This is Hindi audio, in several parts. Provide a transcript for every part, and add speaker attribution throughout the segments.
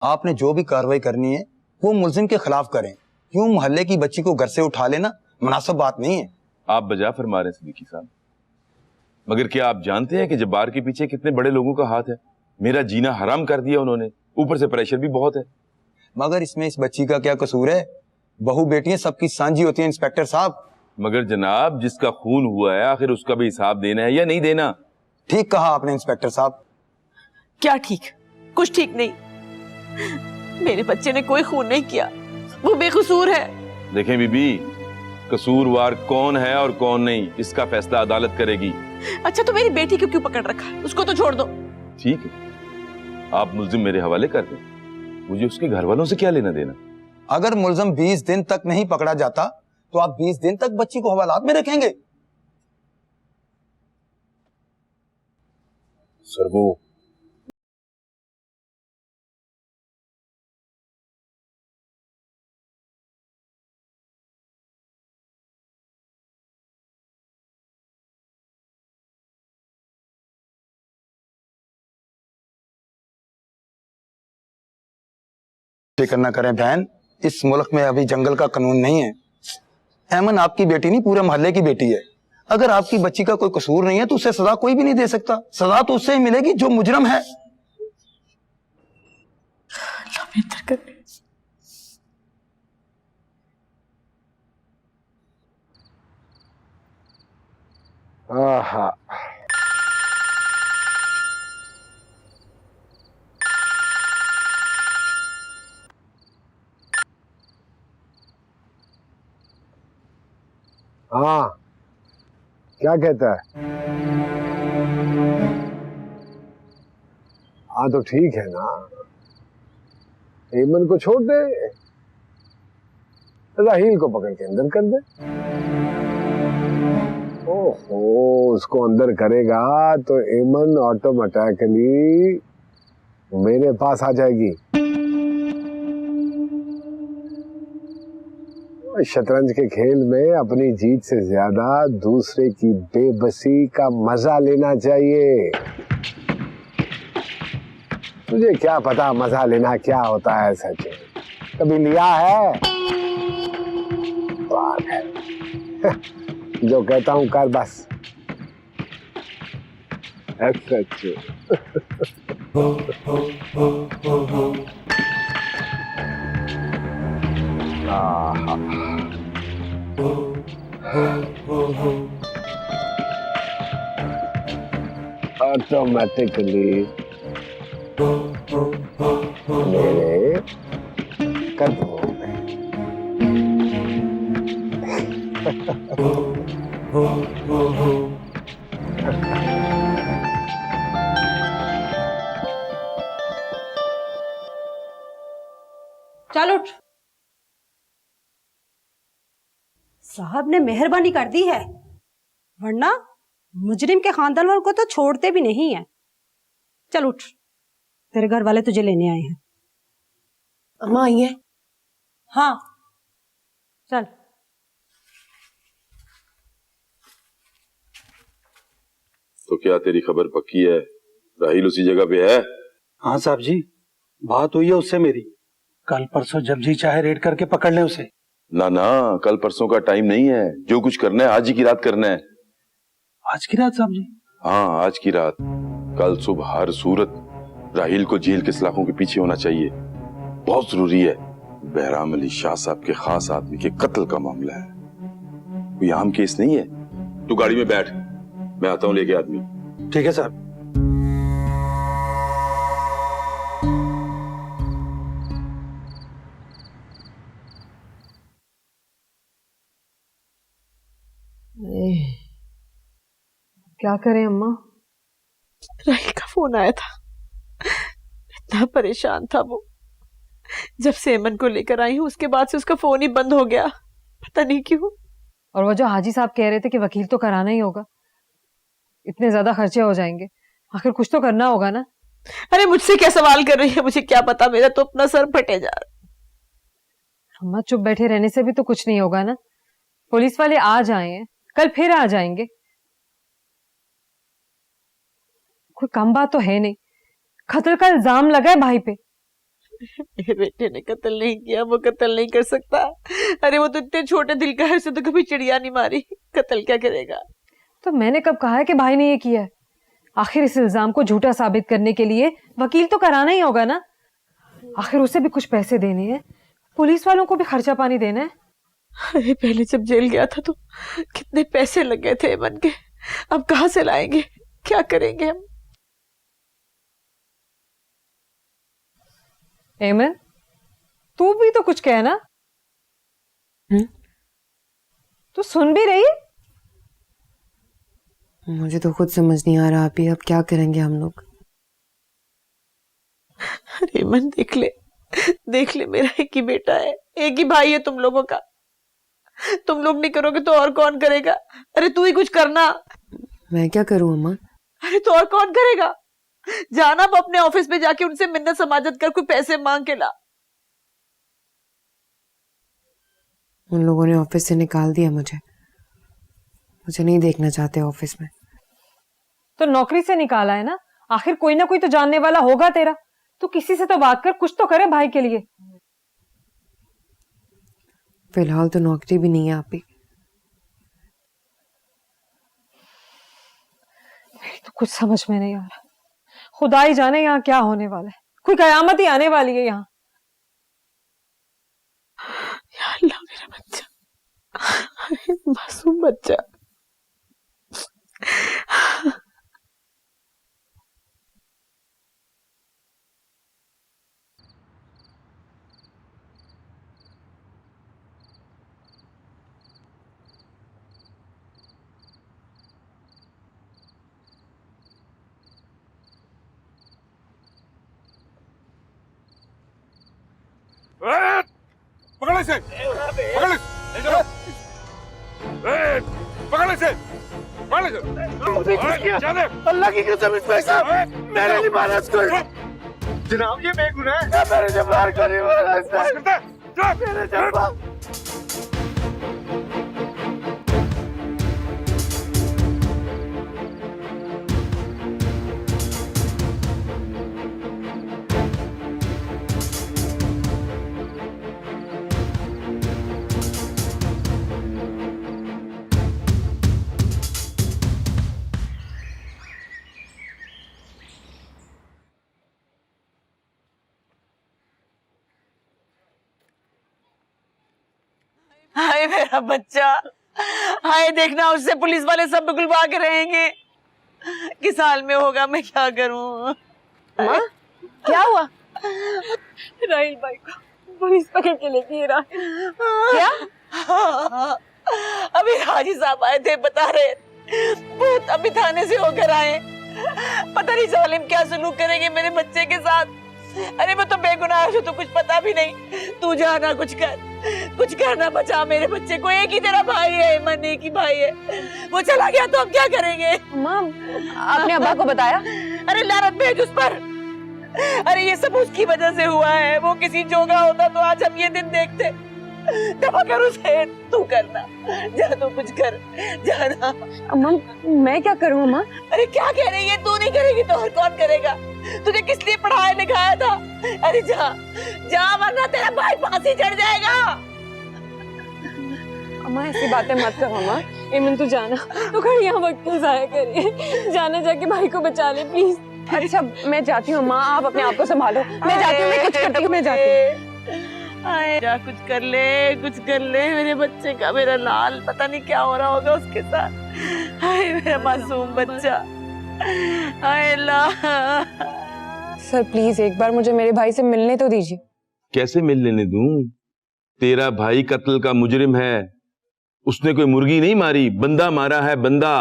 Speaker 1: आपने जो भी कार्रवाई करनी है वो मुलजिम के खिलाफ करें। यूं मोहल्ले की बच्ची को घर से उठा लेना मुनासिब बात नहीं है।
Speaker 2: आप बजा फरमा रहे हैं सिद्दीकी साहब, मगर क्या आप जानते हैं कि जब्बार के पीछे कितने बड़े लोगों का हाथ है? मेरा जीना हराम कर दिया उन्होंने, ऊपर से प्रेशर भी बहुत है।
Speaker 1: मगर इसमें इस बच्ची का क्या कसूर है? बहू बेटियां सबकी सांझी होती हैं इंस्पेक्टर साहब।
Speaker 2: मगर जनाब, जिसका खून हुआ है आखिर उसका भी हिसाब देना है या नहीं देना?
Speaker 1: ठीक कहा आपने इंस्पेक्टर साहब।
Speaker 3: क्या ठीक? कुछ ठीक नहीं। मेरे बच्चे ने कोई खून नहीं किया, वो बेकसूर है।
Speaker 2: देखें बीबी, कसूरवार कौन है और कौन नहीं, इसका फैसला अदालत करेगी।
Speaker 3: अच्छा, तो मेरी बेटी को क्यों पकड़ रखा? उसको तो छोड़ दो।
Speaker 2: ठीक है, आप मुल्जिम मेरे हवाले कर दें, मुझे उसके घर वालों से क्या लेना देना।
Speaker 1: अगर मुलजिम 20 दिन तक नहीं पकड़ा जाता तो आप 20 दिन तक बच्ची को हवालात में रखेंगे?
Speaker 2: सर वो
Speaker 1: फिक्र न करें बहन, इस मुल्क में अभी जंगल का कानून नहीं है। ऐमन आपकी बेटी नहीं, पूरे मोहल्ले की बेटी है। अगर आपकी बच्ची का कोई कसूर नहीं है तो उसे सजा कोई भी नहीं दे सकता। सजा तो उससे ही मिलेगी जो मुजरम है।
Speaker 4: आहा, हाँ, क्या कहता है? हाँ तो ठीक है ना, एमन को छोड़ दे, राहील को पकड़ के अंदर कर दे। ओहो, उसको अंदर करेगा तो एमन ऑटोमेटिकली मेरे पास आ जाएगी। शतरंज के खेल में अपनी जीत से ज्यादा दूसरे की बेबसी का मजा लेना चाहिए। तुझे क्या पता मजा लेना क्या होता है सचिन? कभी लिया है? बात है। जो कहता हूं कर बस। सचिन ऑटोमेटिकली मेरे कदमों में।
Speaker 5: चल उठ। साहब ने मेहरबानी कर दी है, वरना मुजरिम के खानदान वालों को तो छोड़ते भी नहीं है। चल उठ, तेरे घर वाले तुझे लेने आए हैं।
Speaker 3: अम्मा आई है?
Speaker 5: हाँ चल।
Speaker 2: तो क्या तेरी खबर पक्की है? राहील उसी जगह पे है?
Speaker 6: हाँ साहब जी, बात हुई है उससे मेरी। कल परसों जब जी चाहे रेड करके पकड़ ले उसे।
Speaker 2: ना ना, कल परसों का टाइम नहीं है, जो कुछ करना है आज ही की रात करना है।
Speaker 6: आज की रात साहब जी?
Speaker 2: हाँ, आज की रात। कल सुबह हर सूरत राहील को जेल के सलाखों के पीछे होना चाहिए, बहुत जरूरी है। बहराम अली शाह साहब के खास आदमी के कत्ल का मामला है, कोई आम केस नहीं है। तू गाड़ी में बैठ, मैं आता हूँ लेके आदमी।
Speaker 6: ठीक है साहब।
Speaker 7: क्या करें अम्मा?
Speaker 3: राहील का फोन आया था, इतना परेशान था वो। जब से एमन को लेकर आई हूँ उसके बाद से उसका फोन ही बंद हो गया, पता नहीं क्यों।
Speaker 7: और वो जो हाजी साहब कह रहे थे कि वकील तो कराना ही होगा, इतने ज्यादा खर्चे हो जाएंगे, आखिर कुछ तो करना होगा ना।
Speaker 3: अरे मुझसे क्या सवाल कर रही है, मुझे क्या पता, मेरा तो अपना सर फटे जा रहा।
Speaker 7: अम्मा चुप बैठे रहने से भी तो कुछ नहीं होगा ना। पुलिस वाले आ जाए, कल फिर आ जाएंगे, कोई कम बात तो है नहीं। कत्ल का इल्जाम लगा है भाई पे।
Speaker 3: मेरे बेटे ने कत्ल नहीं किया, वो कत्ल नहीं कर सकता। अरे वो तो इतने छोटे दिल का है, उसे तो कभी चिड़िया नहीं मारी, कत्ल क्या करेगा।
Speaker 7: तो मैंने कब कहा है कि भाई ने ये किया है? आखिर इस इल्जाम को झूठा साबित करने के लिए वकील तो कराना ही होगा ना। आखिर उसे भी कुछ पैसे देने हैं, पुलिस वालों को भी खर्चा पानी देना है।
Speaker 3: अरे पहले जब जेल गया था तो कितने पैसे लग गए थे एमन के, अब कहाँ से लाएंगे, क्या करेंगे हम।
Speaker 7: एमन, तू भी तो कुछ कह ना। तू सुन भी रही?
Speaker 8: मुझे तो खुद समझ नहीं आ रहा अभी, अब क्या करेंगे हम लोग।
Speaker 3: अरे मन देख ले, मेरा एक ही बेटा है, एक ही भाई है तुम लोगों का। तुम लोग नहीं करोगे तो और कौन करेगा। अरे तू ही कुछ करना।
Speaker 8: मैं क्या करूं अम्मा?
Speaker 3: अरे तो और कौन करेगा। जाना अब अपने ऑफिस में जाके उनसे मिन्नत समाजत कर कोई पैसे मांग के ला।
Speaker 8: उन लोगों ने ऑफिस से निकाल दिया मुझे नहीं देखना चाहते ऑफिस में।
Speaker 7: तो नौकरी से निकाला है ना, आखिर कोई ना कोई तो जानने वाला होगा तेरा। तू किसी से तो बात कर, कुछ तो करे भाई के लिए।
Speaker 8: फिलहाल तो नौकरी भी नहीं है आप ही।
Speaker 7: तो कुछ समझ में नहीं आ रहा। खुदा ही जाने यहाँ क्या होने वाला है, कोई कयामत ही आने वाली है यहाँ।
Speaker 3: या अल्लाह, मेरा बच्चा, मासूम बच्चा।
Speaker 2: पकड़ इसे, पकड़ इसे,
Speaker 9: अल्लाह की कसम इस भाई साहब, मैंने नहीं मारा इसको। जनाब ये बेगुनाह है, मेरे जब मार कर मेरे जब
Speaker 3: हाय मेरा बच्चा, हाय देखना उससे पुलिस वाले सब बुलवा के रहेंगे। किस हाल में होगा, मैं क्या करूं।
Speaker 5: माँ क्या हुआ?
Speaker 3: राहिल भाई को पुलिस पकड़ के लेके रहा।
Speaker 5: क्या?
Speaker 3: अभी हाजी साहब आए थे, बता रहे बहुत अभी थाने से होकर आए। पता नहीं जालिम क्या सुलूक करेंगे मेरे बच्चे के साथ। अरे वो तो बेगुनाह है, तो कुछ पता भी नहीं। तू जाना, कुछ करना, बचा मेरे बच्चे को। एक ही तेरा भाई है मन, एक ही भाई है। वो चला गया तो अब क्या करेंगे।
Speaker 5: माँ आपने अब्बा को बताया?
Speaker 3: अरे लानत भेज उस पर। अरे ये सब उसकी वजह से हुआ है। वो किसी जोगा होता तो आज हम ये दिन देखते। दफा कर उसे, तू करना, जा तू कुछ कर, जाना।
Speaker 5: अम्मा मैं क्या करूँ अम्मा?
Speaker 3: अरे क्या कह रही है, तू नहीं करेगी तो और कौन करेगा। तुझे किस लिए पढ़ाया लिखाया था। अरे जा वरना तेरा भाई फांसी चढ़ जाएगा।
Speaker 5: अम्मा ऐसी बातें मत करो अम्मा। एमन तू जाना, तू खड़ी यहाँ वक्त क्यों जाया करिए। जाना, जाके भाई को बचा ले प्लीज। अच्छा मैं जाती हूँ अम्मा, आप अपने आप को संभालो। मैं जाती हूँ, मैं कुछ करती हूँ, मैं जाती हूँ।
Speaker 3: जा कुछ कर ले मेरे बच्चे का, मेरा लाल। पता नहीं क्या हो रहा होगा उसके साथ। हाय मेरा मासूम बच्चा, हाय अल्लाह।
Speaker 8: सर प्लीज एक बार मुझे मेरे भाई से मिलने तो दीजिए।
Speaker 2: कैसे मिल लेने दूं? तेरा भाई कत्ल का मुजरिम है। उसने कोई मुर्गी नहीं मारी, बंदा मारा है, बंदा।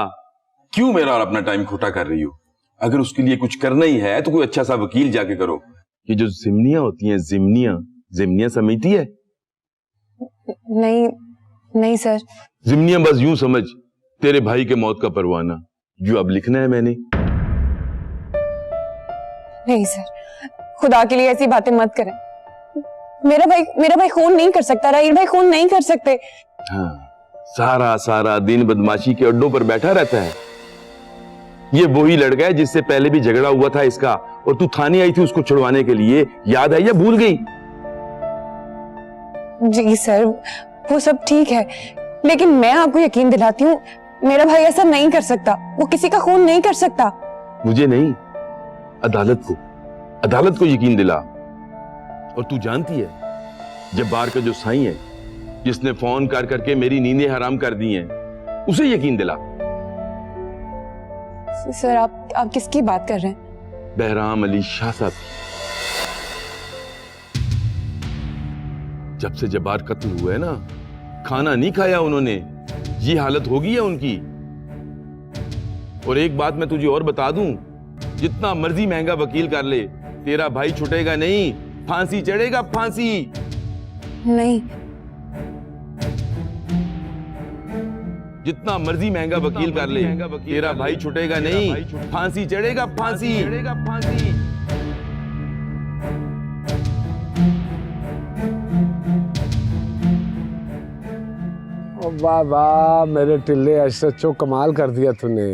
Speaker 2: क्यों मेरा और अपना टाइम खोटा कर रही हो? अगर उसके लिए कुछ करना ही है तो कोई अच्छा सा वकील जाके करो। ये जो जिम्नियां होती हैं, जिम्नियां समझती है?
Speaker 8: नहीं सर।
Speaker 2: जिम्नियां बस यूं समझ, तेरे भाई के मौत का परवाना जो अब लिखना है मैंने।
Speaker 8: नहीं सर, खुदा के लिए ऐसी बातें मत करें। मेरा भाई खून नहीं कर सकता, राहिल भाई खून नहीं कर सकते।
Speaker 2: हाँ, सारा दिन बदमाशी के अड्डों पर बैठा रहता है। ये वही लड़का है जिससे पहले भी झगड़ा हुआ था इसका, और तू थाने आई थी उसको छुड़वाने के लिए, याद है या भूल गई?
Speaker 8: जी सर, वो सब ठीक है, लेकिन मैं आपको यकीन दिलाती हूँ, मेरा भाई ऐसा नहीं कर सकता। वो किसी का खून नहीं कर सकता।
Speaker 2: मुझे नहीं, अदालत को यकीन दिला। और तू जानती है, जब्बार का जो साईं है, जिसने फोन कर करके मेरी नींदें हराम कर दी हैं, उसे यकीन दिला।
Speaker 8: सर आप किसकी बात कर रहे हैं?
Speaker 2: बहराम अली शाह साहब की। जब से जब्बार कत्ल हुआ है ना, खाना नहीं खाया उन्होंने, ये हालत हो गई है उनकी। और एक बात मैं तुझे और बता दूं, जितना मर्जी महंगा वकील कर ले, तेरा भाई छुटेगा नहीं, फांसी चढ़ेगा, फांसी।
Speaker 8: नहीं,
Speaker 2: जितना मर्जी महंगा वकील कर ले, तेरा भाई छुटेगा नहीं, फांसी चढ़ेगा, फांसी।
Speaker 4: वाह वाह मेरे टिल्ले, एसएचओ कमाल कर दिया तूने।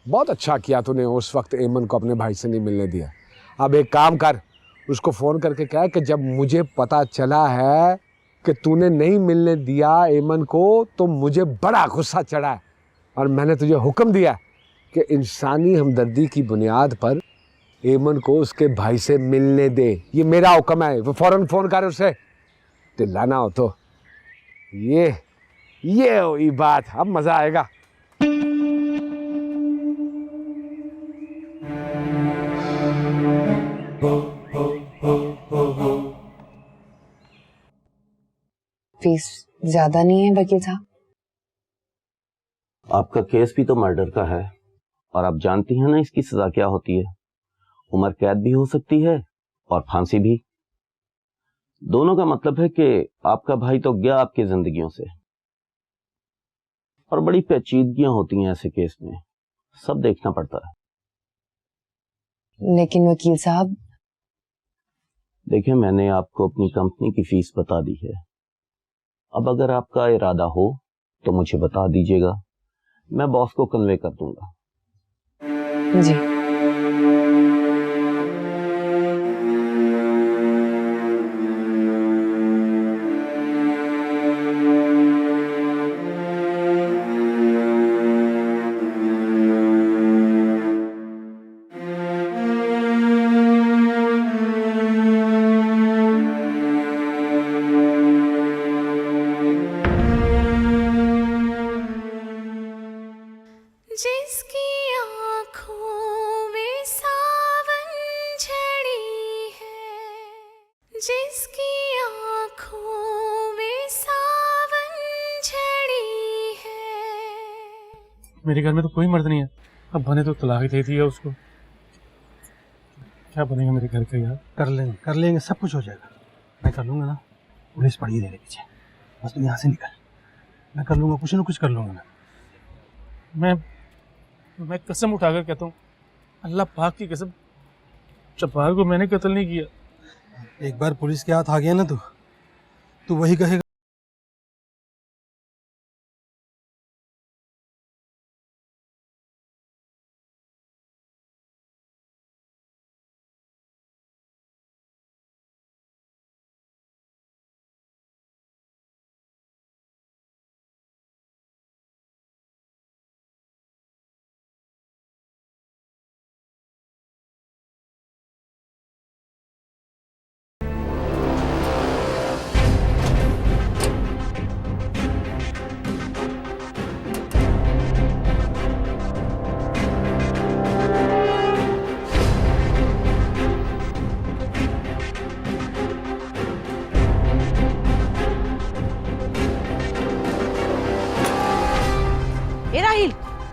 Speaker 4: बहुत अच्छा किया तूने उस वक्त एमन को अपने भाई से नहीं मिलने दिया। अब एक काम कर, उसको फ़ोन करके कह कि जब मुझे पता चला है कि तूने नहीं मिलने दिया एमन को, तो मुझे बड़ा गुस्सा चढ़ा है, और मैंने तुझे हुक्म दिया कि इंसानी हमदर्दी की बुनियाद पर एमन को उसके भाई से मिलने दे। ये मेरा हुक्म है। वो फ़ौरन फ़ोन कर उसे, चिल्लाना हो तो। ये हुई बात, अब मज़ा आएगा।
Speaker 8: फीस ज्यादा नहीं है वकील साहब?
Speaker 10: आपका केस भी तो मर्डर का है, और आप जानती हैं ना इसकी सजा क्या होती है। उम्र कैद भी हो सकती है और फांसी भी। दोनों का मतलब है कि आपका भाई तो गया आपकी जिंदगियों से, और बड़ी पेचीदगियां होती हैं ऐसे केस में, सब देखना पड़ता है।
Speaker 8: लेकिन वकील साहब,
Speaker 10: देखिए मैंने आपको अपनी कंपनी की फीस बता दी है। अब अगर आपका इरादा हो तो मुझे बता दीजिएगा, मैं बॉस को कन्वे कर दूंगा।
Speaker 8: जी।
Speaker 11: जिसकी आँखों में सावन झड़ी है, जिसकी आँखों में सावन झड़ी है।
Speaker 6: मेरे घर में तो कोई मर्द नहीं है, अब्बा ने तो तलाक दे दिया उसको। क्या बनेगा मेरे घर का यार? कर लेंगे, सब कुछ हो जाएगा। मैं कर लूंगा ना, पुलिस पड़ी है तेरे पीछे, बस तू यहाँ से निकल। मैं कर लूंगा, कुछ ना कुछ कर लूंगा। मैं कसम उठाकर कहता हूँ, अल्लाह पाक की कसम, जब्बार को मैंने कत्ल नहीं किया। एक बार पुलिस के हाथ आ गया ना तू वही कहेगा।
Speaker 3: ए राहिल,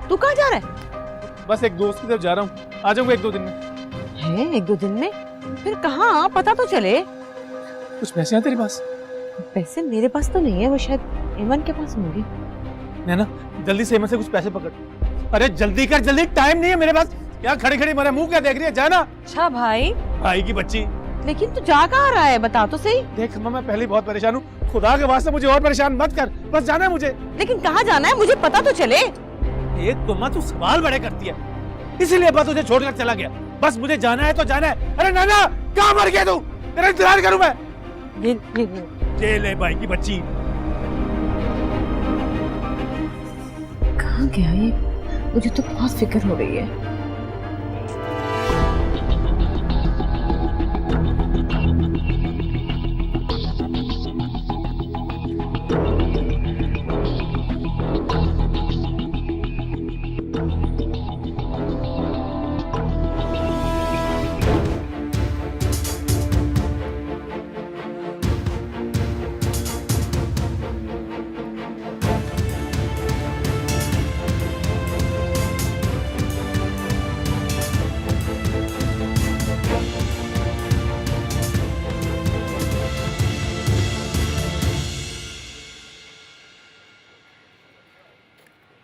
Speaker 3: तू कहाँ जा रहा है?
Speaker 6: बस एक दोस्त की तरफ जा रहा हूँ, आ जाऊंगा 1-2 दिन में।
Speaker 3: है 1-2 दिन में? फिर कहाँ, पता तो चले।
Speaker 6: कुछ पैसे हैं तेरे पास?
Speaker 3: पैसे मेरे पास तो नहीं है, वो शायद एमन के पास होंगे।
Speaker 6: नैना जल्दी से एमन से कुछ पैसे पकड़। अरे जल्दी कर, जल्दी, टाइम नहीं है मेरे पास। क्या खड़ी खड़ी मेरा मुंह क्या देख रही है? जाना।
Speaker 3: अच्छा भाई
Speaker 6: की बच्ची।
Speaker 3: लेकिन तू जा कहाँ रहा है, बता तो सही।
Speaker 6: देख मैं पहले ही बहुत परेशान हूँ, खुदा के वास्ते मुझे और परेशान मत कर, बस जाना है मुझे।
Speaker 3: लेकिन कहाँ जाना है मुझे पता तो चले।
Speaker 6: एक तो तू सवाल बड़े करती है। इसीलिए बस तुझे छोड़कर चला गया। बस मुझे जाना है तो जाना है। अरे नाना, कहाँ मर गया तू? तेरा इंतजार करूं मैं। जेल है भाई की बच्ची।
Speaker 5: कहाँ गया ये? मुझे तो बहुत फिक्र हो रही है।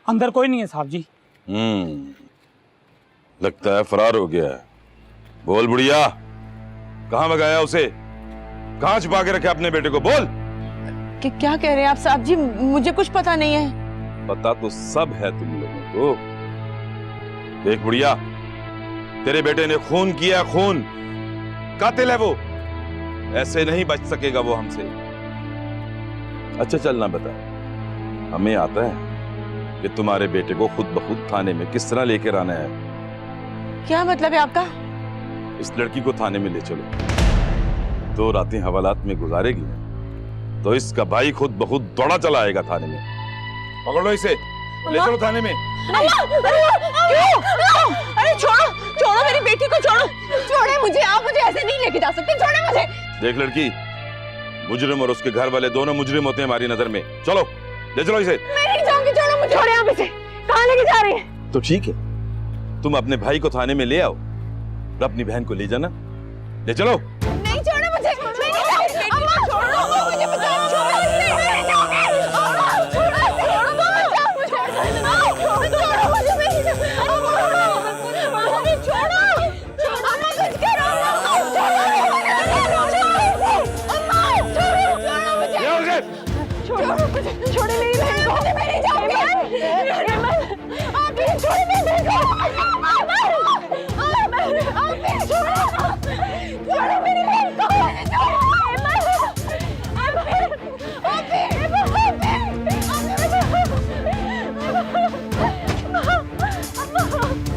Speaker 6: अंदर कोई नहीं है साहब जी।
Speaker 2: लगता है फरार हो गया है। बोल बुढ़िया, कहाँ भगाया उसे? कहाँ छुपा के रखे अपने बेटे को? बोल।
Speaker 3: क्या कह रहे हैं आप साहब जी? मुझे कुछ पता नहीं है।
Speaker 2: पता तो सब है तुम लोगों को। देख बुढ़िया, तेरे बेटे ने खून किया, खून। कातिल है वो, ऐसे नहीं बच सकेगा वो हमसे। अच्छा चल ना बता, हमें आता है कि तुम्हारे बेटे को खुद ब खुद थाने में किस तरह लेकर आना है।
Speaker 3: क्या मतलब है आपका?
Speaker 2: इस लड़की को थाने में ले चलो, 2 रातें हवालात में गुजारेगी तो इसका भाई खुद ब खुद दौड़ा चला आएगा थाने में। पकड़ लो इसे, ले चलो थाने में।
Speaker 3: क्यों? अरे छोड़ो, छोड़ो मेरी बेटी को, छोड़ो।
Speaker 5: छोड़े मुझे, आप मुझे ऐसे नहीं लेके जा सकते। छोड़े मुझे।
Speaker 2: देख लड़की, मुजरिम और उसके घर वाले दोनों मुजरिम होते हैं हमारी नजर में। चलो ले चलो इसे।
Speaker 5: मैं नहीं जाऊंगी, छोड़ो मुझे। छोड़े आप इसे। कहाँ लेके जा रही हैं?
Speaker 2: तो ठीक है, तुम अपने भाई को थाने में ले आओ और अपनी बहन को ले जाना। ले चलो।
Speaker 5: नहीं, छोड़ो मुझे। मैं नहीं जाऊंगी। अम्मा, छोड़ो मुझे, बचाओ। छोड़ो मुझे। मैं नहीं जाऊंगी। अम्मा, छोड़ो मुझे। बचाओ मुझे। छोड़ो मुझे। मैं नहीं जाऊंगी। अम्मा, छोड़ो। अम्मा, कुछ करो। छोड़ो मुझे। छोड़े मेरी बहन को। मैं नहीं जाऊंगी। आप ही छोड़े मेरी बहन को। आप ही छोड़ो। छोड़ो मेरी बहन को।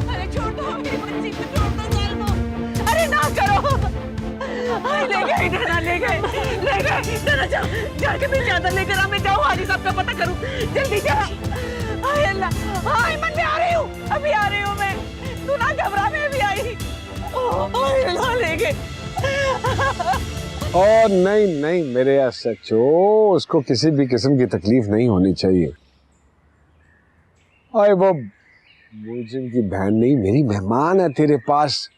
Speaker 3: अरे छोड़ दो मेरी बच्ची को, छोड़ दो, जाने दो। अरे ना करो। ले गए नाना, ले गए। नाना जाओ, जाके मेरी चादर लेकर आ। मैं जाऊँ हाजी साहब का पता करूँ। जल्दी जा। हाय अल्लाह, हाय मैं आ रही हूँ, अभी आ रही हूँ मैं। तू ना घबरा, मैं भी आई। हाय अल्लाह, ले गए।
Speaker 4: और नहीं नहीं मेरे SHO, उसको किसी भी किस्म की तकलीफ नहीं होनी चाहिए। अरे वो मुलजिम की बहन नहीं, मेरी मेहमान है तेरे पास,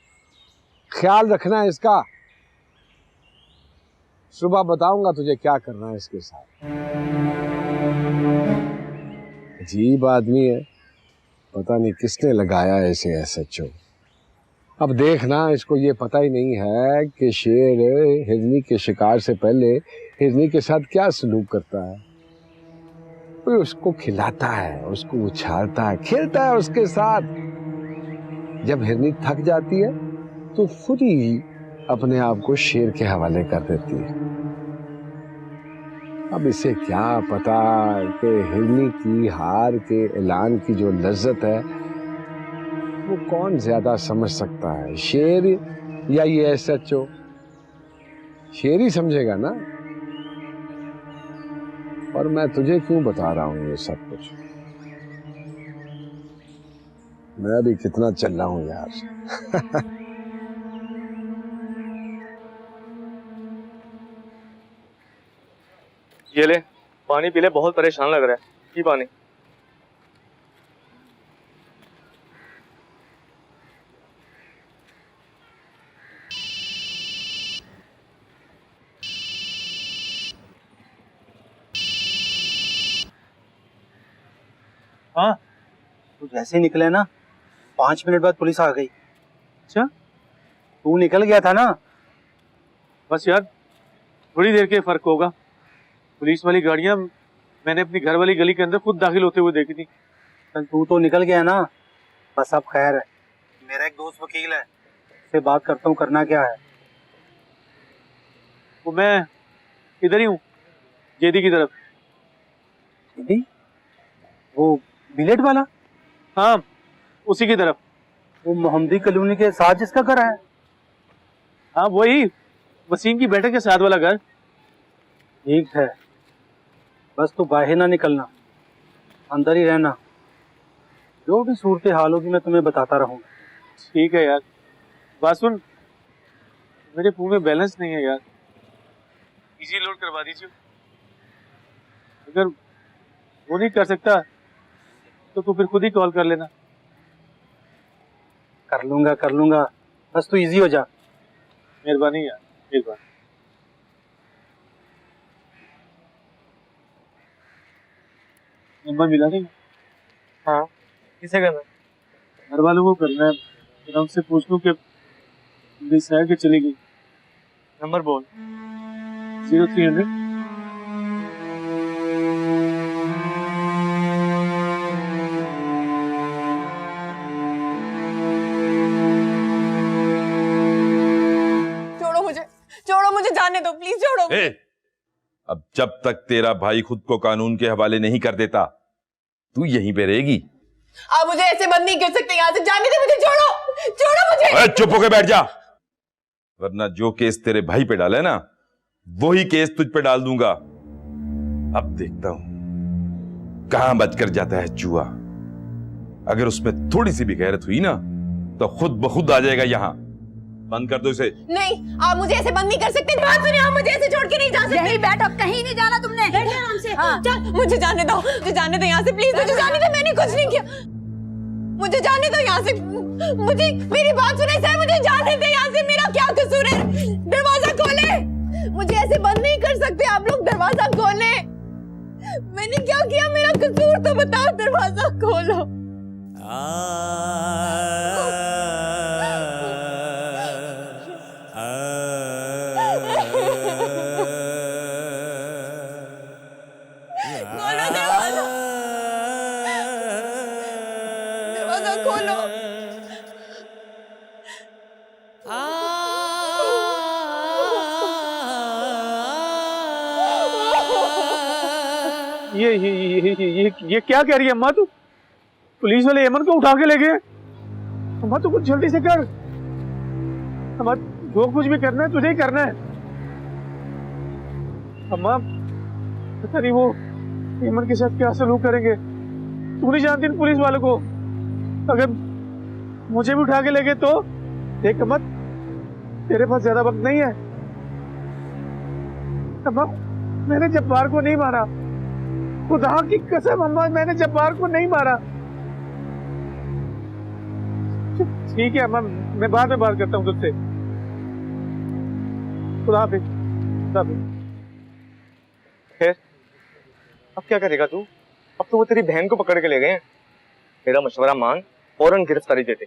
Speaker 4: ख्याल रखना है इसका। सुबह बताऊंगा तुझे क्या करना है इसके साथ। अजीब आदमी है, पता नहीं किसने लगाया है इसे SHO। अब देखना, इसको ये पता ही नहीं है कि शेर हिरनी के शिकार से पहले हिरनी के साथ क्या सलूक करता है। वो उसको खिलाता है, उसको उछालता है, खेलता है उसके साथ। जब हिरनी थक जाती है तो खुद ही अपने आप को शेर के हवाले कर देती है। अब इसे क्या पता कि हिरनी की हार के ऐलान की जो लज्जत है वो कौन ज्यादा समझ सकता है, शेर या ये SHO? शेर ही समझेगा ना। और मैं तुझे क्यों बता रहा हूं ये सब कुछ? मैं भी कितना चल रहा हूं यार।
Speaker 12: ये ले पानी पी ले, बहुत परेशान लग रहा है। पी पानी।
Speaker 6: हाँ,
Speaker 13: तू जैसे ही निकले ना, 5 मिनट बाद पुलिस आ गई।
Speaker 6: अच्छा,
Speaker 13: तू निकल गया था ना।
Speaker 12: बस यार थोड़ी देर के फर्क होगा। पुलिस वाली गाड़ियां मैंने अपनी घर वाली गली के अंदर खुद दाखिल होते हुए देखी थी।
Speaker 13: तू तो निकल गया ना, बस अब खैर है। मेरा एक दोस्त वकील है, उससे बात करता हूँ, करना क्या है।
Speaker 12: वो मैं इधर ही हूँ, जेदी की तरफ।
Speaker 13: जेदी? वो बिलेट वाला?
Speaker 12: हाँ, उसी की तरफ।
Speaker 13: वो मोहम्मदी कॉलोनी के साथ जिसका घर है?
Speaker 12: हाँ वही, वसीम की बैठक के साथ वाला घर।
Speaker 13: ठीक है, बस तू बाहर ना निकलना, अंदर ही रहना। जो भी सूरत हाल होगी मैं तुम्हें बताता रहूंगा।
Speaker 12: ठीक है यार। बात सुन, मेरे फोन में बैलेंस नहीं है यार, इजी लोड करवा दीजिए। अगर वो नहीं कर सकता तो तू फिर खुद ही कॉल कर लेना।
Speaker 13: कर लूंगा, बस तू इजी हो जा।
Speaker 12: मेहरबानी यार, मेहरबानी। नंबर मिला नहीं?
Speaker 13: हाँ, किसे करना?
Speaker 12: घर वालों को करना है, फिर उनसे पूछ लूं कि मेरी सैर के चली गई।
Speaker 13: नंबर बोल।
Speaker 12: 0300।
Speaker 8: छोड़ो मुझे, जाने दो प्लीज, छोड़ो।
Speaker 2: अब जब तक तेरा भाई खुद को कानून के हवाले नहीं कर देता तू यहीं पे रहेगी।
Speaker 8: आप मुझे ऐसे बंद नहीं कर सकते, यहाँ से जाने दे मुझे, छोड़ो मुझे।
Speaker 2: चुप होके बैठ जा, वरना जो केस तेरे भाई पे डाला है ना वही केस तुझ पे डाल दूंगा। अब देखता हूं कहां बचकर जाता है चूहा। अगर उसमें थोड़ी सी भी गैरत हुई ना तो खुद ब खुद आ जाएगा यहाँ। बंद कर दो इसे।
Speaker 8: नहीं, आप मुझे ऐसे बंद नहीं कर सकते। बात सुनिए, आप मुझे ऐसे छोड़ के नहीं जा सकते। यही बैठो, कहीं नहीं जाना तुमने। बैठ आराम से। हाँ। चल, मुझे जाने दो यहाँ से प्लीज, मुझे जाने दो। मैंने कुछ नहीं किया, मुझे जाने दो यहाँ से। मुझे मेरी बात सुने सर, मुझे जाने दे यहाँ से। मेरा क्या कसूर है? दरवाजा खोले, मुझे ऐसे बंद नहीं कर सकते आप लोग। दरवाजा खोले, मैंने क्या किया? मेरा कसूर तो बताओ, दरवाजा खोलो। दरवाजा खोलो।
Speaker 12: ये क्या कह रही है अम्मा? तू पुलिस वाले एमन को उठा के ले गए। अम्मा तू कुछ जल्दी से कर। अम्मा जो कुछ भी करना है तुझे ही करना है। अम्मा पता नहीं वो एमन के साथ क्या सलूक करेंगे। तू नहीं जानती पुलिस वालों को। अगर मुझे भी उठा के ले गए तो देख अम्मा, तेरे पास ज्यादा वक्त नहीं है। अम्मा मैंने जब्बार को नहीं मारा, खुदा की कसम अम्मा, मैंने जब्बार को नहीं मारा। ठीक है अम्मा, मैं बाद में बात करता हूँ तुझसे। खुदा हाफिज।
Speaker 9: खैर, अब क्या करेगा तू? अब तो वो तेरी बहन को पकड़ के ले गए हैं। मेरा मशवरा मान, फौरन गिरफ्तारी दे दे।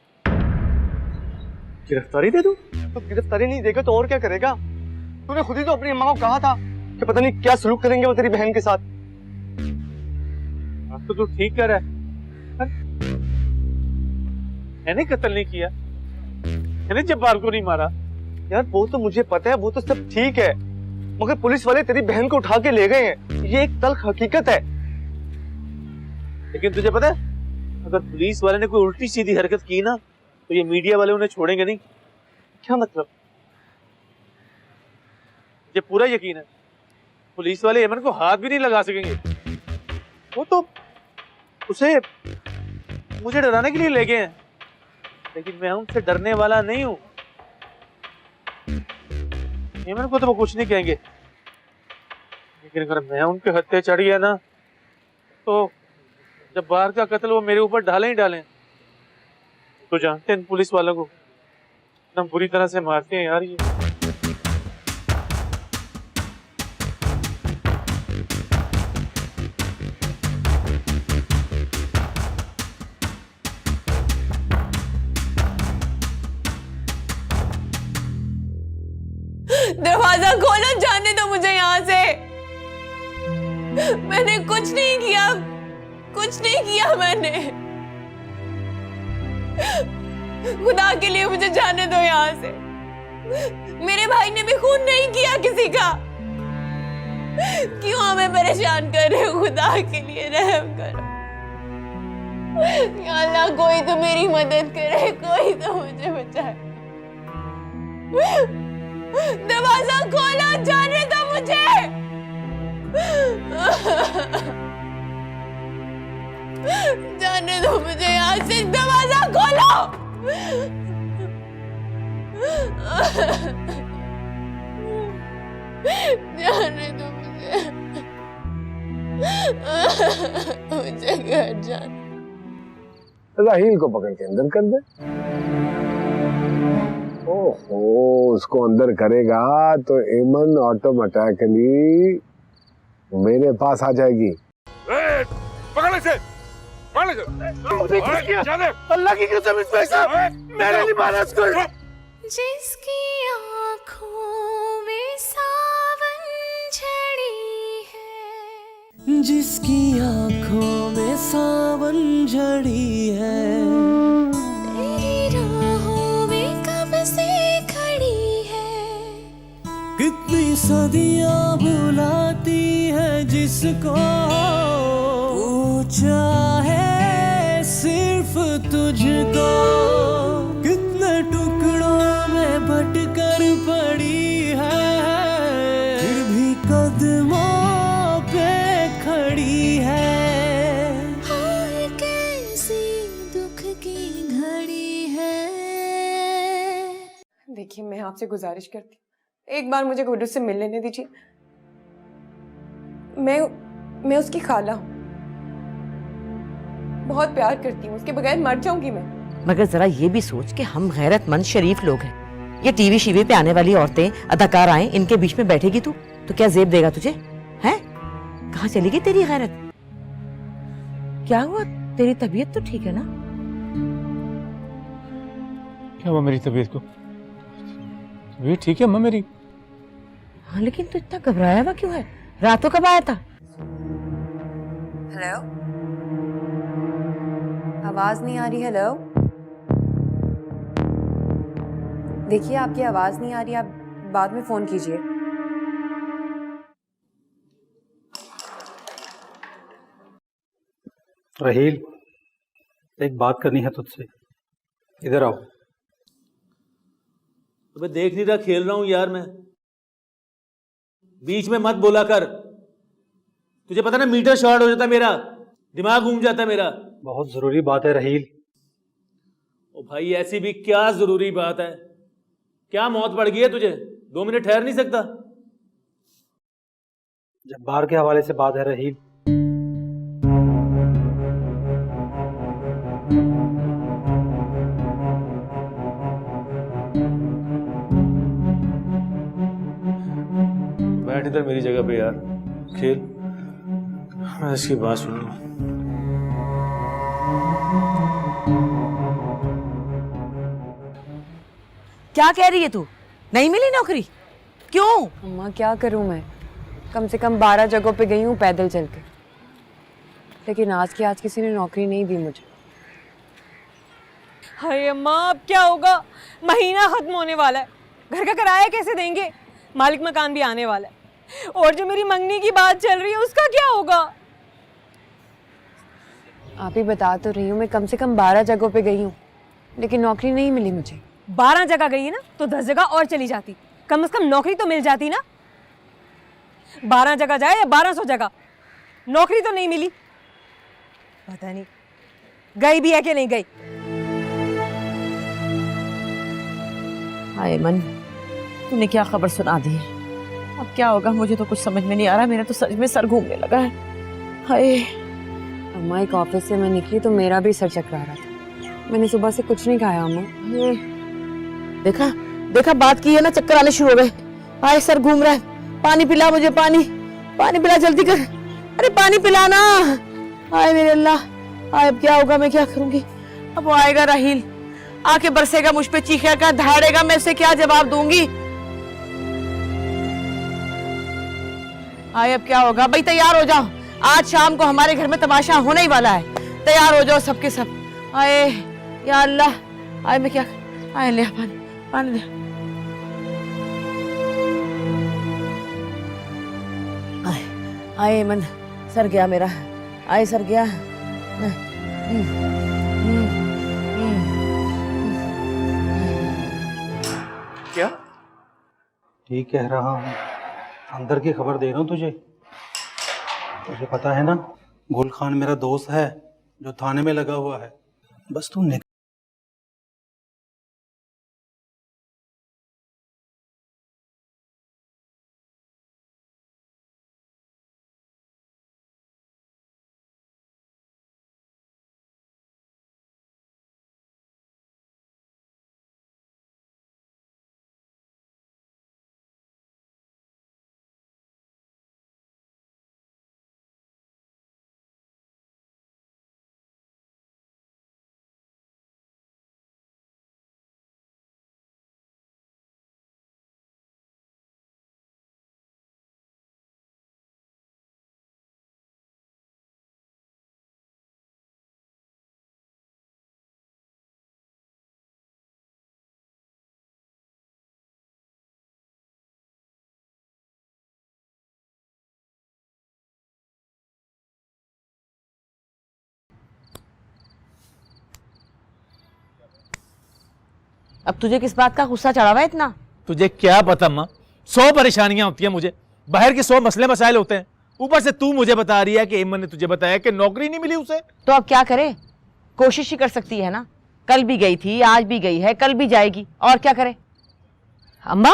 Speaker 12: गिरफ्तारी दे दूं?
Speaker 9: तो गिरफ्तारी नहीं देगा तो और क्या करेगा? तूने खुद ही तो अपनी अम्मा को कहा था कि पता नहीं क्या सलूक करेंगे वो तेरी बहन के साथ।
Speaker 12: तो तू ठीक कर रहा है। मैंने कत्ल नहीं किया, मैंने जब्बार को नहीं मारा।
Speaker 9: यार वो तो मुझे पता है, वो तो सब ठीक है, मगर पुलिस वाले तेरी बहन को उठा के ले गए हैं, ये एक तल्ख हकीकत है।
Speaker 12: लेकिन तुझे पता है, अगर पुलिस वाले ने कोई उल्टी सीधी हरकत की ना तो ये मीडिया वाले उन्हें छोड़ेंगे नहीं।
Speaker 9: क्या मतलब?
Speaker 12: ये पूरा यकीन है, पुलिस वाले एमन को हाथ भी नहीं लगा सकेंगे। वो तो उसे मुझे डराने के लिए ले गए हैं, लेकिन मैं उनसे डरने वाला नहीं हूं। एमन को तो वो कुछ नहीं कहेंगे, लेकिन अगर मैं उनके हत्थे चढ़ गया ना तो जब्बार का कत्ल वो मेरे ऊपर डाले ही डालें। तो जानते हैं पुलिस वालों को एकदम बुरी तरह से मारते हैं यार ये।
Speaker 8: दरवाजा खोलो, जाने दो मुझे यहाँ से। मैंने कुछ नहीं किया, कुछ नहीं किया मैंने। खुदा के लिए मुझे जाने दो यहाँ से। मेरे भाई ने भी खून नहीं किया किसी का। क्यों हमें परेशान कर रहे हो? खुदा के लिए रहम करो। या अल्लाह, कोई तो मेरी मदद करे, कोई तो मुझे बचाए। दरवाजा खोलो, जाने दो मुझे। जाने दो मुझे यहाँ से, दरवाजा खोलो। जाने दो मुझे, मुझे घर जाना।
Speaker 4: राहील को पकड़ के अंदर कर दे। ओहो, उसको अंदर करेगा तो एमन ऑटोमेटिकली मेरे पास आ जाएगी।
Speaker 9: पकड़ इसे, पकड़ इसे। अल्लाह की कसम, इस भाई साहब मैंने नहीं मारा इसको।
Speaker 11: जिसकी आँखों में सावन झड़ी है,
Speaker 14: जिसकी आँखों में सावन झड़ी है,
Speaker 11: तेरी राहों में कब से खड़ी है।
Speaker 14: कितनी सदियाँ बुलाती है जिसको, पूछा है सिर्फ तुझको। कितने टुकड़ों में बटकर पड़ी है, फिर भी कदमों पे खड़ी है।
Speaker 11: हाय कैसी दुख की घड़ी है।
Speaker 5: देखिए, मैं आपसे गुजारिश करती हूँ, एक बार मुझे गुड्डू से मिल लेने दीजिए। मैं उसकी खाला हूँ, बहुत प्यार करती हूँ, उसके बगैर मर जाऊंगी मैं।
Speaker 3: मगर जरा ये भी सोच कि हम गैरतमंद शरीफ लोग हैं। ये टीवी शीवी पे आने वाली औरतें, अदाकार आए, इनके बीच में बैठेगी तू तो क्या जेब देगा तुझे? हैं? कहाँ चली गई तेरी गैरत? क्या हुआ? तेरी तबीयत तो ठीक है ना?
Speaker 6: क्या हुआ मेरी तबीयत को? तबीयत ठीक है अम्मा मेरी।
Speaker 3: हाँ, लेकिन तू इतना घबराया हुआ क्यों है? रातों कब आया था?
Speaker 8: हेलो, आवाज नहीं आ रही। हेलो, देखिए आपकी आवाज नहीं आ रही, आप बाद में फोन कीजिए।
Speaker 13: राहील, एक बात करनी है तुझसे, इधर आओ।
Speaker 14: तुम्हें देख नहीं रहा खेल रहा हूं यार मैं, बीच में मत बोला कर। तुझे पता ना मीटर शॉर्ट हो जाता मेरा, दिमाग घूम जाता मेरा।
Speaker 13: बहुत जरूरी बात है राहील।
Speaker 14: ओ भाई, ऐसी भी क्या जरूरी बात है? क्या मौत पड़ गई है तुझे? 2 मिनट ठहर नहीं सकता?
Speaker 13: जब्बार के हवाले से बात है राहील।
Speaker 14: बैठ इधर मेरी जगह पे यार, खेल, मैं इसकी बात सुन लूं।
Speaker 3: क्या कह रही है तू? नहीं मिली नौकरी? क्यों?
Speaker 5: अम्मा, क्या करूं मैं? कम से कम 12 जगहों पे गई हूँ पैदल चल के, लेकिन आज की आज किसी ने नौकरी नहीं दी मुझे। हाय अम्मा, अब क्या होगा? महीना खत्म होने वाला है, घर का किराया कैसे देंगे? मालिक मकान भी आने वाला है, और जो मेरी मंगनी की बात चल रही है उसका क्या होगा? आप ही बता तो रही हूँ, मैं कम से कम 12 जगहों पे गई हूँ, लेकिन नौकरी नहीं मिली मुझे। 12 जगह गई है ना, तो 10 जगह और चली जाती, कम से कम नौकरी तो मिल जाती ना। 12 जगह जाए या 1200 जगह, नौकरी तो नहीं मिली। पता नहीं गई भी है कि नहीं गई।
Speaker 3: हाय मन, तूने क्या खबर सुना दी है? अब क्या होगा मुझे तो कुछ समझ में नहीं आ रहा, मेरा तो सच में सर घूमने लगा है। हाय
Speaker 5: अम्मा, एक ऑफिस से मैं निकली तो मेरा भी सर चकरा रहा था, मैंने सुबह से कुछ नहीं खाया अम्मा।
Speaker 3: देखा देखा, बात की है ना, चक्कर आने शुरू हो गए। हाय सर घूम रहा है, पानी पिला मुझे, पानी पानी पिला, जल्दी कर, अरे पानी पिलाना। हाय मेरे अल्लाह, हाय अब क्या होगा, मैं क्या करूंगी? अब वो आएगा राहील, आके बरसेगा मुझ पे, चीखेगा, दहाड़ेगा, मैं उसे क्या जवाब दूंगी? हाय अब क्या होगा? भाई तैयार हो जाओ, आज शाम को हमारे घर में तमाशा होने ही वाला है, तैयार हो जाओ सबके सब। हाय या अल्लाह, आए मैं क्या, आए ले पानी, पानी ले। आए आए मन सर गया मेरा, आए सर गया।
Speaker 12: क्या
Speaker 13: ठीक कह रहा हूँ, अंदर की खबर दे रहा हूँ तुझे। तुझे पता है ना, गुल खान मेरा दोस्त है जो थाने में लगा हुआ है। बस तू निकल।
Speaker 3: अब तुझे किस बात का गुस्सा चढ़ा हुआ है इतना?
Speaker 14: तुझे क्या पता माँ, 100 परेशानियां होती हैं मुझे, बाहर के 100 मसले मसाइल होते हैं, ऊपर से तू मुझे बता रही है कि एमन ने तुझे बताया कि नौकरी नहीं मिली उसे।
Speaker 3: तो अब क्या करे? कोशिश ही कर सकती है ना। कल भी गई थी, आज भी गई है, कल भी जाएगी, और क्या करे?
Speaker 7: अम्मा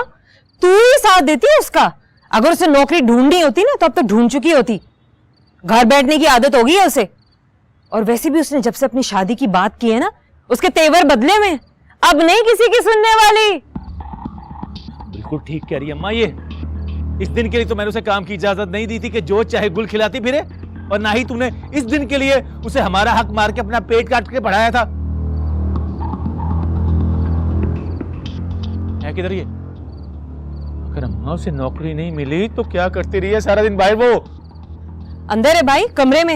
Speaker 7: तू ही साथ देती है उसका। अगर उसे नौकरी ढूंढनी होती ना तो अब तो ढूंढ चुकी होती। घर बैठने की आदत होगी है उसे। और वैसे भी उसने जब से अपनी शादी की बात की है ना, उसके तेवर बदले हुए, अब नहीं किसी की सुनने वाली।
Speaker 14: बिल्कुल ठीक कह रही है अम्मा। ये इस दिन के लिए तो मैंने उसे काम की इजाजत नहीं दी थी कि जो चाहे गुल खिलाती फिरे, और ना ही तूने इस दिन के लिए उसे हमारा हक मार के अपना पेट काट के पढ़ाया था। है किधर ये? अगर अम्मा उसे नौकरी नहीं मिली तो क्या करती रही है सारा दिन बाहर? वो
Speaker 7: अंदर है भाई, कमरे में।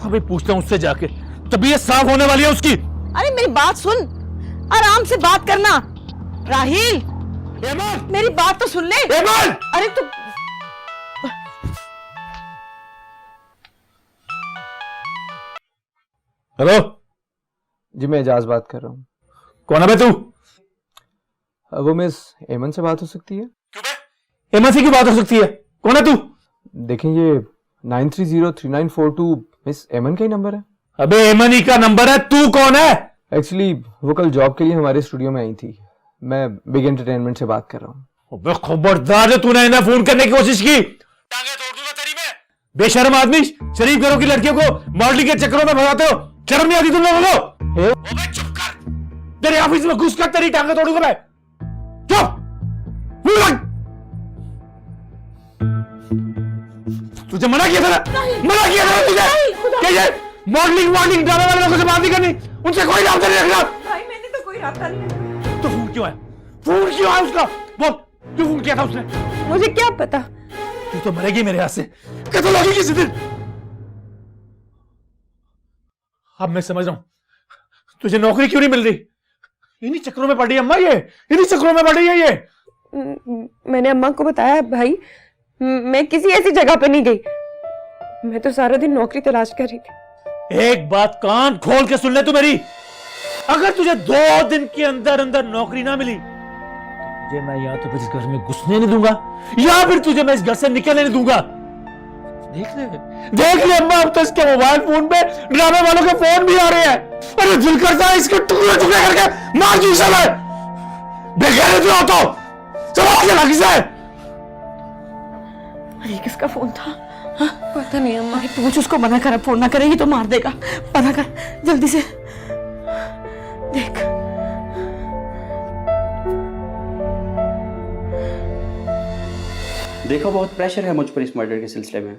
Speaker 14: अभी पूछता हूं उससे जाके, तबीयत साफ होने वाली है उसकी।
Speaker 3: अरे मेरी बात सुन, आराम से बात करना। राहिल मेरी बात तो सुन ले। अरे तू
Speaker 14: हेलो
Speaker 15: जी, मैं एजाज बात कर रहा हूँ।
Speaker 14: कौन है बे तू?
Speaker 15: वो मिस एमन से बात हो सकती है?
Speaker 14: एमन से क्यों बात हो सकती है? कौन है तू?
Speaker 15: देखें, ये 930394 मिस एमन का ही नंबर है।
Speaker 14: अबे एमन ही का नंबर है, तू कौन है?
Speaker 15: एक्चुअली वो कल जॉब के लिए हमारे स्टूडियो में आई थी। मैं बिग एंटरटेनमेंट से बात कर रहा हूँ।
Speaker 14: अबे खबरदार जो तूने इन्हें फोन करने की कोशिश की, टांगे तोड़ दूंगा तेरी में। बेशर्म आदमी, शरीफ घरों की लड़कियों को मॉडलिंग के चक्करों में भगाते हो। शर्म नहीं आती तुम लोगों को? अबे चुप कर, तेरे ऑफिस में घुस कर तेरी टांगे तोड़ूंगा मैं। चुप। तुझे मना किया था ना, मना किया था ना तुझे कि ये मॉडलिंग ड्रामे वाले लोगों से बात नहीं करनी, उनसे कोई राब्ता नहीं रखना।
Speaker 8: भाई मैंने तो कोई राब्ता नहीं।
Speaker 14: तो फोन क्यों आया? फोन क्यों आया उसका? बोल, क्यों फोन किया था उसने?
Speaker 8: मुझे क्या पता।
Speaker 14: तू तो मरेगी मेरे हाथ से, कत्ल होगी किसी दिन। अब मैं समझ रहा हूं तुझे नौकरी क्यों नहीं मिल रही। इन्हीं चक्करों में पड़ रही है अम्मा, ये इन्हीं चक्करों में पड़ रही है ये।
Speaker 5: मैंने अम्मा को बताया भाई, मैं किसी ऐसी जगह पे नहीं गई। मैं तो सारा दिन नौकरी तलाश कर रही थी।
Speaker 14: एक बात कान खोल के सुन ले तू मेरी, अगर तुझे 2 दिन के अंदर अंदर नौकरी ना मिली तो तुझे मैं या तो फिर इस घर में घुसने नहीं दूंगा या फिर तुझे मैं इस घर से निकलने नहीं दूंगा। देख ले अम्मा, अब तो इसके मोबाइल फोन पे ड्रामे वालों के फोन भी आ रहे हैं। अरे दिल करता है इसके टुकड़े टुकड़े करके मार दूं सब। बेगैरत हो तो चलो आगे लगी से।
Speaker 3: अरे किसका फोन था?
Speaker 5: पता नहीं अम्मा।
Speaker 3: पूछ उसको, मना कर, फोन ना करेगी तो मार देगा। पता कर जल्दी से, देख।
Speaker 16: देखो, बहुत प्रेशर है मुझ पर इस मर्डर के सिलसिले में।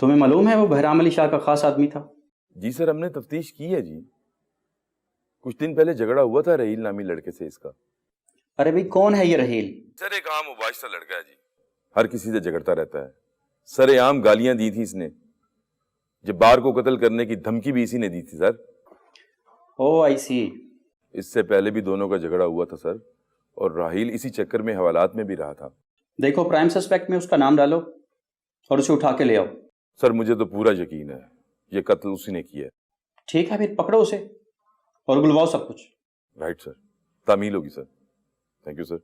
Speaker 16: तुम्हें मालूम है वो बहराम अली शाह का खास आदमी था?
Speaker 2: जी सर, हमने तफ्तीश की है जी। कुछ दिन पहले झगड़ा हुआ था रहील नामी लड़के से इसका।
Speaker 16: अरे भाई, कौन है ये रहील?
Speaker 2: सर एक आम मुबाशा लड़का है जी, हर किसी से झगड़ता रहता है। सरेआम गालियां दी थी इसने, जब्बार को कत्ल करने की धमकी भी इसी ने दी थी सर।
Speaker 16: ओह आई सी।
Speaker 2: इससे पहले भी दोनों का झगड़ा हुआ था सर, और राहील इसी चक्कर में हवालात में भी रहा था।
Speaker 16: देखो, प्राइम सस्पेक्ट में उसका नाम डालो और उसे उठा के ले आओ।
Speaker 2: सर मुझे तो पूरा यकीन है ये कत्ल उसी ने किया है।
Speaker 16: ठीक है, फिर पकड़ो उसे और बुलवाओ सब कुछ।
Speaker 2: राइट सर, तामील होगी sir. Thank you sir.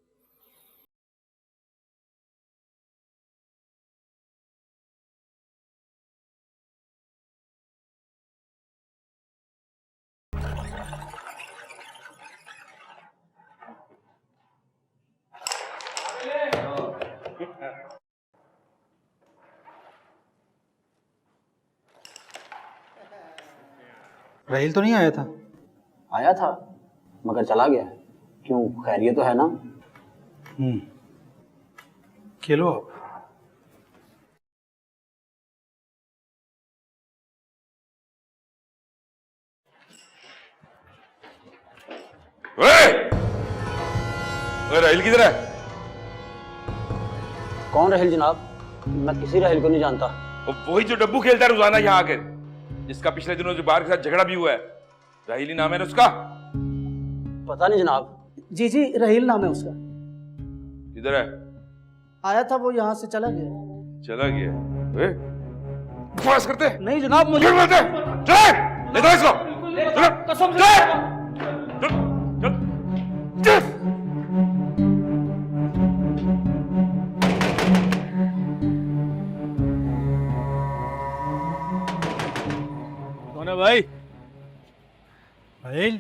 Speaker 13: Raheel तो नहीं आया था?
Speaker 16: आया था मगर चला गया। क्यों, खैरियत तो है ना?
Speaker 13: खेलो आप।
Speaker 2: राहील किधर है?
Speaker 16: कौन राहील जनाब? मैं किसी राहील को नहीं जानता।
Speaker 2: वही जो डब्बू खेलता है रोजाना यहाँ आकर, जिसका पिछले दिनों जो बार के साथ झगड़ा भी हुआ है। राहील ही नाम है ना उसका?
Speaker 16: पता नहीं जनाब।
Speaker 17: जी जी, राहील नाम है उसका।
Speaker 2: किधर है?
Speaker 17: आया था वो, यहाँ से चला गया।
Speaker 2: चला गया? बकवास करते?
Speaker 17: नहीं जनाब, मुझे
Speaker 2: बोलते चले ले दो इसको।
Speaker 17: कसम
Speaker 2: से
Speaker 6: कौन है भाई?
Speaker 13: राहील,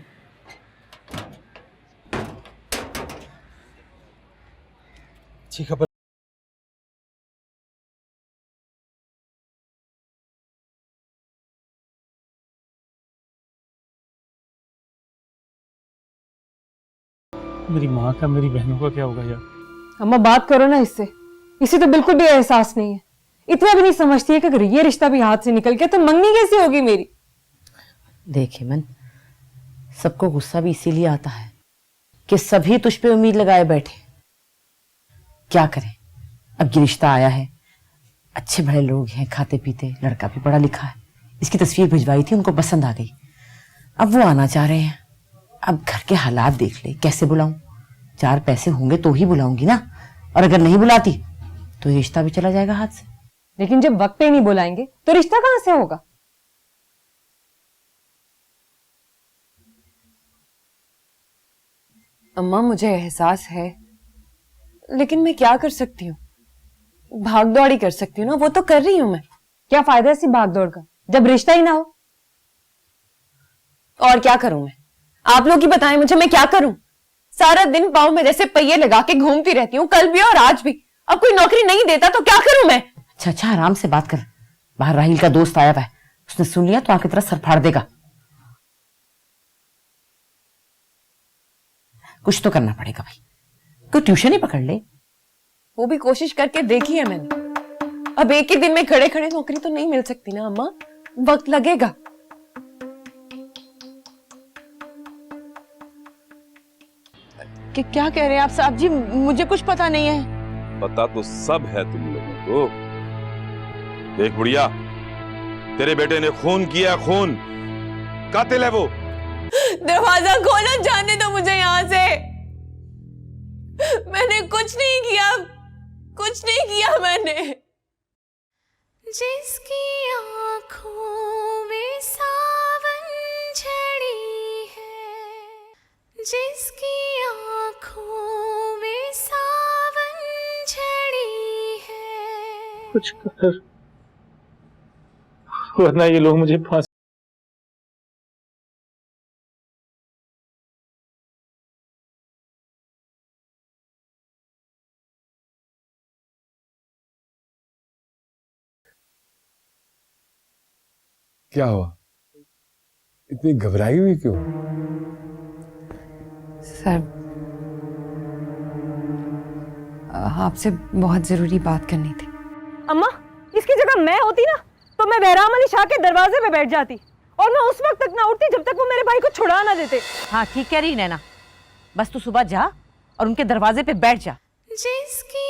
Speaker 13: अच्छी खबर।
Speaker 6: मेरी माँ का, मेरी बहनों का क्या होगा यार?
Speaker 7: अम्मा बात करो ना इससे। इसे तो बिल्कुल भी एहसास नहीं है, इतना भी नहीं समझती है कि अगर ये रिश्ता भी हाथ से निकल गया तो मंगनी कैसे होगी मेरी।
Speaker 3: देख हेमन, सबको गुस्सा भी इसीलिए आता है कि सभी तुझ पे उम्मीद लगाए बैठे। क्या करें, अब ये रिश्ता आया है, अच्छे बड़े लोग हैं, खाते पीते, लड़का भी पढ़ा लिखा है। इसकी तस्वीर भिजवाई थी, उनको पसंद आ गई। अब वो आना चाह रहे हैं। अब घर के हालात देख ले, कैसे बुलाऊं? 4 पैसे होंगे तो ही बुलाऊंगी ना, और अगर नहीं बुलाती तो ये रिश्ता भी चला जाएगा हाथ से।
Speaker 7: लेकिन जब वक्त पे ही नहीं बुलाएंगे तो रिश्ता कहां से होगा?
Speaker 5: अम्मा मुझे एहसास है, लेकिन मैं क्या कर सकती हूँ? भाग दौड़ ही कर सकती हूँ ना, वो तो कर रही हूँ मैं।
Speaker 7: क्या फायदा ऐसी भाग दौड़ का जब रिश्ता ही ना हो?
Speaker 5: और क्या करूं मैं? आप लोग ही बताएं मुझे, मैं क्या करूं? सारा दिन पाँव में जैसे पहिए लगा के घूमती रहती हूँ, कल भी और आज भी। अब कोई नौकरी नहीं देता तो क्या करूं मैं?
Speaker 3: अच्छा अच्छा, आराम से बात कर। बाहर राहील का दोस्त आया हुआ है, उसने सुन लिया तो आंखें तरह सर फाड़ देगा। कुछ तो करना पड़ेगा भाई, कोई ट्यूशन ही पकड़ ले।
Speaker 5: वो भी कोशिश करके देखी है मैंने। अब एक ही दिन में खड़े खड़े नौकरी तो नहीं मिल सकती ना अम्मा, वक्त लगेगा। क्या कह रहे हैं आप साहब जी? मुझे कुछ पता नहीं है।
Speaker 2: पता तो सब है तुम लोगों को। देख बुढ़िया, तेरे बेटे ने खून किया, खून। कातिल है वो।
Speaker 5: दरवाजा खोलो, जाने दो मुझे यहाँ से। मैंने कुछ नहीं किया, कुछ नहीं किया मैंने।
Speaker 11: जिसकी आंखों में सावन झड़ी है, जिसकी आंखों में सावन झड़ी है।
Speaker 6: कुछ कर, वरना ये लोग मुझे फांसी।
Speaker 4: क्या हुआ, इतनी घबराई हुई क्यों?
Speaker 5: सर, आपसे बहुत जरूरी बात करनी थी।
Speaker 7: अम्मा, इसकी जगह मैं होती ना तो मैं बहराम अली शाह के दरवाजे पे बैठ जाती और मैं उस वक्त तक ना उठती जब तक वो मेरे भाई को छुड़ा ना देते।
Speaker 3: हाँ ठीक कह रही नैना, बस तू सुबह जा और उनके दरवाजे पे बैठ जा।
Speaker 11: जिसकी